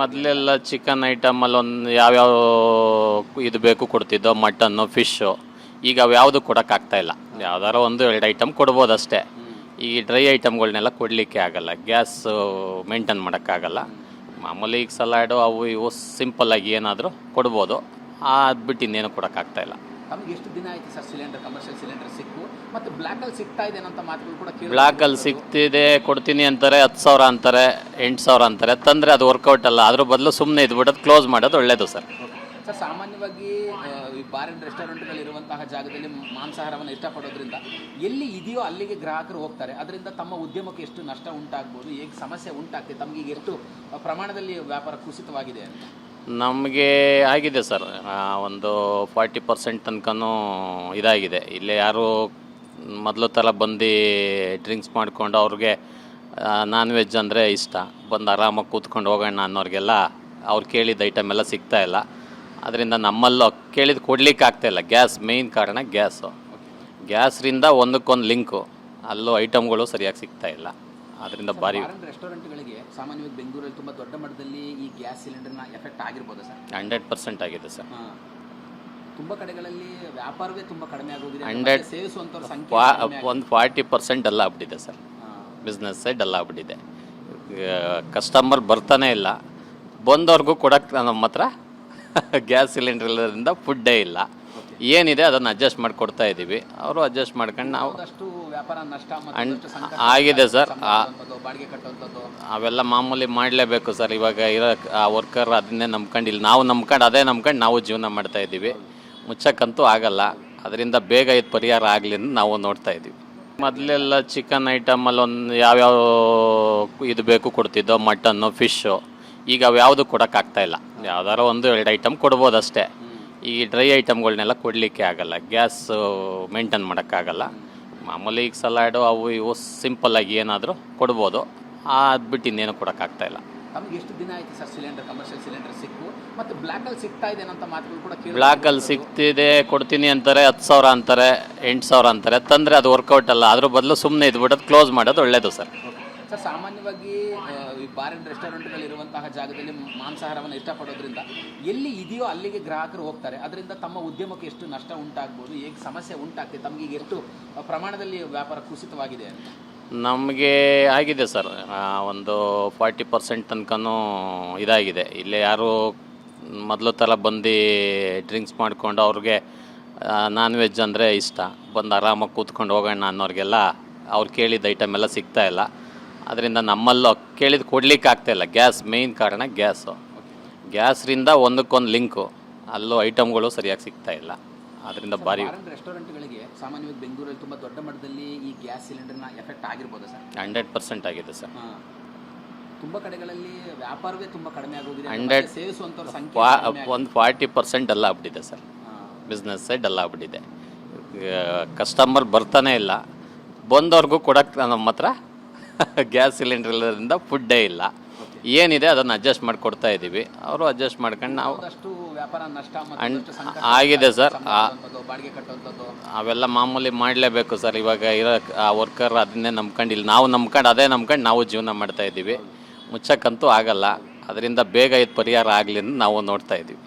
ಮೊದಲೆಲ್ಲ ಚಿಕನ್ ಐಟಮಲ್ಲಿ ಒಂದು ಯಾವ್ಯಾವ ಇದು ಬೇಕು ಕೊಡ್ತಿದ್ದೋ, ಮಟನ್ನು, ಫಿಶ್ಶು. ಈಗ ಅವು ಯಾವುದು ಕೊಡೋಕ್ಕಾಗ್ತಾಯಿಲ್ಲ. ಯಾವ್ದಾರು ಒಂದು ಎರಡು ಐಟಮ್ ಕೊಡ್ಬೋದು ಅಷ್ಟೇ. ಈ ಡ್ರೈ ಐಟಮ್ಗಳನ್ನೆಲ್ಲ ಕೊಡಲಿಕ್ಕೆ ಆಗಲ್ಲ, ಗ್ಯಾಸು ಮೇಂಟೈನ್ ಮಾಡೋಕ್ಕಾಗಲ್ಲ. ಮಾಮೂಲಿ ಈಗ ಸಲಾಡು ಅವು ಇವು ಸಿಂಪಲ್ಲಾಗಿ ಏನಾದರೂ ಕೊಡ್ಬೋದು. ಅದು ಬಿಟ್ಟು ಇನ್ನೇನು ಕೊಡೋಕ್ಕಾಗ್ತಾಯಿಲ್ಲ. ನಮ್ಗೆ ಎಷ್ಟು ದಿನ ಆಯ್ತು ಸರ್ ಸಿಲಿಂಡರ್, ಕಮರ್ಷಿಯಲ್ ಸಿಲಿಂಡರ್ ಸಿಕ್ಕು? ಮತ್ತು ಬ್ಲ್ಯಾಕಲ್ಲಿ ಸಿಗ್ತಾ ಇದೆ ಅಂತ ಮಾತುಗಳು ಕೂಡ ಬ್ಲ್ಯಾಕಲ್ಲಿ ಸಿಗ್ತಿದೆ, ಕೊಡ್ತೀನಿ ಅಂತಾರೆ, 10,000 ಅಂತಾರೆ, 8,000 ಅಂತಾರೆ. ತಂದರೆ ಅದು ವರ್ಕೌಟ್ ಅಲ್ಲ. ಅದ್ರ ಬದಲು ಸುಮ್ಮನೆ ಇದ್ಬಿಡೋದು, ಕ್ಲೋಸ್ ಮಾಡೋದು ಒಳ್ಳೆಯದು ಸರ್. ಸರ್, ಸಾಮಾನ್ಯವಾಗಿ ಈ ಬಾರ್ ಆ್ಯಂಡ್ ರೆಸ್ಟೋರೆಂಟ್ಗಳಿರುವಂತಹ ಜಾಗದಲ್ಲಿ ಮಾಂಸಾಹಾರವನ್ನು ಇಷ್ಟಪಡೋದ್ರಿಂದ ಎಲ್ಲಿ ಇದೆಯೋ ಅಲ್ಲಿಗೆ ಗ್ರಾಹಕರು ಹೋಗ್ತಾರೆ. ಅದರಿಂದ ತಮ್ಮ ಉದ್ಯಮಕ್ಕೆ ಎಷ್ಟು ನಷ್ಟ ಉಂಟಾಗ್ಬೋದು, ಹೇಗೆ ಸಮಸ್ಯೆ ಉಂಟಾಗ್ತದೆ, ತಮಗೆ ಈಗ ಎಷ್ಟು ಪ್ರಮಾಣದಲ್ಲಿ ವ್ಯಾಪಾರ ಕುಸಿತವಾಗಿದೆ ಅಂತ? ನಮಗೆ ಆಗಿದೆ ಸರ್, ಒಂದು 40% ತನಕನೂ ಇದಾಗಿದೆ. ಇಲ್ಲೇ ಯಾರು ಮೊದಲು ಥರ ಬಂದು ಡ್ರಿಂಕ್ಸ್ ಮಾಡಿಕೊಂಡು ಅವ್ರಿಗೆ ನಾನ್ ವೆಜ್ ಅಂದರೆ ಇಷ್ಟ, ಬಂದು ಆರಾಮಾಗಿ ಕೂತ್ಕೊಂಡು ಹೋಗೋಣ ಅನ್ನೋರಿಗೆಲ್ಲ ಅವ್ರು ಕೇಳಿದ ಐಟಮ್ ಎಲ್ಲ ಸಿಗ್ತಾಯಿಲ್ಲ. ಅದರಿಂದ ನಮ್ಮಲ್ಲೂ ಕೇಳಿದ ಕೊಡ್ಲಿಕ್ಕೆ ಆಗ್ತಾಯಿಲ್ಲ. ಗ್ಯಾಸ್ ಮೇಯ್ನ್ ಕಾರಣ ಗ್ಯಾಸು. ಗ್ಯಾಸ್ರಿಂದ ಒಂದಕ್ಕೊಂದು ಲಿಂಕು, ಅಲ್ಲೂ ಐಟಮ್ಗಳು ಸರಿಯಾಗಿ ಸಿಗ್ತಾಯಿಲ್ಲ. ಅದರಿಂದ ಭಾರಿ ರೆಸ್ಟೋರೆಂಟ್ಗಳಿಗೆ ಸಾಮಾನ್ಯವಾಗಿ ಬೆಂಗಳೂರಲ್ಲಿ ತುಂಬ ದೊಡ್ಡ ಮಟ್ಟದಲ್ಲಿ ಈ ಗ್ಯಾಸ್ ಸಿಲಿಂಡರ್ನ ಎಫೆಕ್ಟ್ ಆಗಿರ್ಬೋದು ಸರ್? 100% ಆಗಿದೆ ಸರ್. ತುಂಬ ಕಡೆಗಳಲ್ಲಿ ವ್ಯಾಪಾರವೇ ತುಂಬ ಕಡಿಮೆ ಆಗೋಗಿದೆ. 100 ಸೇವಿಸುವಂಥವ್ರ ಸಂಖ್ಯೆ ಒಂದು 40% ಡಲ್ ಆಗ್ಬಿಟ್ಟಿದೆ ಸರ್. ಬಿಸ್ನೆಸ್ಸೇ ಡಲ್ ಆಗ್ಬಿಟ್ಟಿದೆ. ಕಸ್ಟಮರ್ ಬರ್ತಾನೆ ಇಲ್ಲ, ಬಂದವ್ರಿಗೂ ಕೊಡೋಕ್ಕೆ ನಮ್ಮ ಹತ್ರ ಗ್ಯಾಸ್ ಸಿಲಿಂಡರ್ ಇಲ್ಲದ್ರಿಂದ ಫುಡ್ಡೇ ಇಲ್ಲ. ಏನಿದೆ ಅದನ್ನು ಅಡ್ಜಸ್ಟ್ ಮಾಡಿಕೊಡ್ತಾ ಇದ್ದೀವಿ. ಅವರು ಅಡ್ಜಸ್ಟ್ ಮಾಡ್ಕೊಂಡು ನಾವು ವ್ಯಾಪಾರ ನಷ್ಟ ಆಗಿದೆ ಸರ್. ಬಾಡಿಗೆ ಕಟ್ಟುವಂಥದ್ದು ಅವೆಲ್ಲ ಮಾಮೂಲಿ ಮಾಡಲೇಬೇಕು ಸರ್. ಇವಾಗ ಇರೋ ವರ್ಕರ್ ಅದನ್ನೇ ನಂಬ್ಕೊಂಡು, ಇಲ್ಲಿ ನಾವು ಅದೇ ನಂಬ್ಕೊಂಡು ನಾವು ಜೀವನ ಮಾಡ್ತಾ ಇದ್ದೀವಿ. ಮುಚ್ಚಕ್ಕಂತೂ ಆಗಲ್ಲ. ಅದರಿಂದ ಬೇಗ ಇದು ಪರಿಹಾರ ಆಗಲಿ ಅಂತ ನಾವು ನೋಡ್ತಾ ಇದ್ದೀವಿ. ಮೊದಲೆಲ್ಲ ಚಿಕನ್ ಐಟಮಲ್ಲಿ ಒಂದು ಯಾವ್ಯಾವ ಇದು ಬೇಕು ಕೊಡ್ತಿದ್ದೋ, ಮಟನ್ನು, ಫಿಶ್ಶು. ಈಗ ಅವು ಯಾವುದು ಕೊಡೋಕ್ಕಾಗ್ತಾಯಿಲ್ಲ. ಯಾವ್ದಾರು ಒಂದು ಎರಡು ಐಟಮ್ ಕೊಡ್ಬೋದು ಅಷ್ಟೇ. ಈ ಡ್ರೈ ಐಟಮ್ಗಳನ್ನೆಲ್ಲ ಕೊಡಲಿಕ್ಕೆ ಆಗಲ್ಲ, ಗ್ಯಾಸು ಮೇಂಟೈನ್ ಮಾಡೋಕ್ಕಾಗಲ್ಲ. ಮಾಮೂಲಿ ಈಗ ಸಲಾಡು ಅವು ಇವು ಸಿಂಪಲ್ಲಾಗಿ ಏನಾದರೂ ಕೊಡ್ಬೋದು. ಅದು ಬಿಟ್ಟು ಇನ್ನೇನು ಕೊಡೋಕ್ಕಾಗ್ತಾಯಿಲ್ಲ. ನಮ್ಗೆ ಎಷ್ಟು ದಿನ ಆಯ್ತು ಸರ್ ಸಿಲಿಂಡರ್, ಕಮರ್ಷಿಯಲ್ ಸಿಲಿಂಡರ್ ಸಿಕ್ಕು? ಮತ್ತು ಬ್ಲ್ಯಾಕಲ್ಲಿ ಸಿಗ್ತಾ ಇದೆ ಅಂತ ಮಾತುಗಳು ಕೂಡ ಬ್ಲ್ಯಾಕಲ್ಲಿ ಸಿಗ್ತಿದೆ, ಕೊಡ್ತೀನಿ ಅಂತಾರೆ, 10,000 ಅಂತಾರೆ, 8,000 ಅಂತಾರೆ. ತಂದರೆ ಅದು ವರ್ಕೌಟ್ ಅಲ್ಲ. ಅದ್ರ ಬದಲು ಸುಮ್ಮನೆ ಇದ್ಬಿಡೋದು, ಕ್ಲೋಸ್ ಮಾಡೋದು ಒಳ್ಳೆಯದು ಸರ್. ಸರ್, ಸಾಮಾನ್ಯವಾಗಿ ಈ ಬಾರ್ ಆ್ಯಂಡ್ ರೆಸ್ಟೋರೆಂಟ್ಗಳಿರುವಂತಹ ಜಾಗದಲ್ಲಿ ಮಾಂಸಾಹಾರವನ್ನು ಇಷ್ಟಪಡೋದ್ರಿಂದ ಎಲ್ಲಿ ಇದೆಯೋ ಅಲ್ಲಿಗೆ ಗ್ರಾಹಕರು ಹೋಗ್ತಾರೆ. ಅದರಿಂದ ತಮ್ಮ ಉದ್ಯಮಕ್ಕೆ ಎಷ್ಟು ನಷ್ಟ ಉಂಟಾಗ್ಬೋದು, ಹೇಗೆ ಸಮಸ್ಯೆ ಉಂಟಾಗ್ತದೆ, ತಮಗೆ ಈಗ ಎಷ್ಟು ಪ್ರಮಾಣದಲ್ಲಿ ವ್ಯಾಪಾರ ಕುಸಿತವಾಗಿದೆ ಅಂತ? ನಮಗೆ ಆಗಿದೆ ಸರ್, ಒಂದು 40% ತನಕನೂ ಇದಾಗಿದೆ. ಇಲ್ಲೇ ಯಾರು ಮೊದಲು ಥರ ಬಂದು ಡ್ರಿಂಕ್ಸ್ ಮಾಡಿಕೊಂಡು ಅವ್ರಿಗೆ ನಾನ್ ವೆಜ್ ಅಂದರೆ ಇಷ್ಟ, ಬಂದು ಆರಾಮಾಗಿ ಕೂತ್ಕೊಂಡು ಹೋಗೋಣ ಅನ್ನೋರಿಗೆಲ್ಲ ಅವ್ರು ಕೇಳಿದ ಐಟಮ್ ಎಲ್ಲ ಸಿಗ್ತಾಯಿಲ್ಲ. ಅದರಿಂದ ನಮ್ಮಲ್ಲೂ ಕೇಳಿದ ಕೊಡಲಿಕ್ಕೆ ಆಗ್ತಾಯಿಲ್ಲ. ಗ್ಯಾಸ್ ಮೇಯ್ನ್ ಕಾರಣ ಗ್ಯಾಸು. ಗ್ಯಾಸ್ರಿಂದ ಒಂದಕ್ಕೊಂದು ಲಿಂಕು, ಅಲ್ಲೂ ಐಟಮ್ಗಳು ಸರಿಯಾಗಿ ಸಿಗ್ತಾಯಿಲ್ಲ. ಅದರಿಂದ ಭಾರಿ ರೆಸ್ಟೋರೆಂಟ್ಗಳಿಗೆ ಸಾಮಾನ್ಯವಾಗಿ ಬೆಂಗಳೂರಲ್ಲಿ ತುಂಬ ದೊಡ್ಡ ಮಟ್ಟದಲ್ಲಿ ಈ ಗ್ಯಾಸ್ ಸಿಲಿಂಡರ್ನ ಎಫೆಕ್ಟ್ ಆಗಿರ್ಬೋದು ಸರ್? 100% ಆಗಿದೆ ಸರ್. ತುಂಬ ಕಡೆಗಳಲ್ಲಿ ವ್ಯಾಪಾರವೇ ತುಂಬ ಕಡಿಮೆ ಆಗೋಗಿದೆ. 100 ಸೇವಿಸುವಂಥವ್ರ ಸಂಖ್ಯೆ ಒಂದು 40% ಡಲ್ ಆಗ್ಬಿಟ್ಟಿದೆ ಸರ್. ಬಿಸ್ನೆಸ್ಸೇ ಡಲ್ ಆಗ್ಬಿಟ್ಟಿದೆ. ಕಸ್ಟಮರ್ ಬರ್ತಾನೆ ಇಲ್ಲ, ಬಂದವ್ರಿಗೂ ಕೊಡೋಕ್ಕೆ ನಮ್ಮ ಹತ್ರ ಗ್ಯಾಸ್ ಸಿಲಿಂಡರ್ ಇಲ್ಲದ್ರಿಂದ ಫುಡ್ಡೇ ಇಲ್ಲ. ಏನಿದೆ ಅದನ್ನು ಅಡ್ಜಸ್ಟ್ ಮಾಡಿಕೊಡ್ತಾ ಇದ್ದೀವಿ. ಅವರು ಅಡ್ಜಸ್ಟ್ ಮಾಡ್ಕೊಂಡು ನಾವು ವ್ಯಾಪಾರ ನಷ್ಟ ಆಗಿದೆ ಸರ್. ಬಾಡಿಗೆ ಕಟ್ಟುವಂಥದ್ದು ಅವೆಲ್ಲ ಮಾಮೂಲಿ ಮಾಡಲೇಬೇಕು ಸರ್. ಇವಾಗ ಇರೋ ವರ್ಕರ್ ಅದನ್ನೇ ನಂಬ್ಕೊಂಡು, ಇಲ್ಲಿ ನಾವು ಅದೇ ನಂಬ್ಕೊಂಡು ನಾವು ಜೀವನ ಮಾಡ್ತಾ ಇದ್ದೀವಿ. ಮುಚ್ಚಕ್ಕಂತೂ ಆಗಲ್ಲ. ಅದರಿಂದ ಬೇಗ ಇದು ಪರಿಹಾರ ಆಗಲಿ ಅಂತ ನಾವು ನೋಡ್ತಾ ಇದ್ದೀವಿ.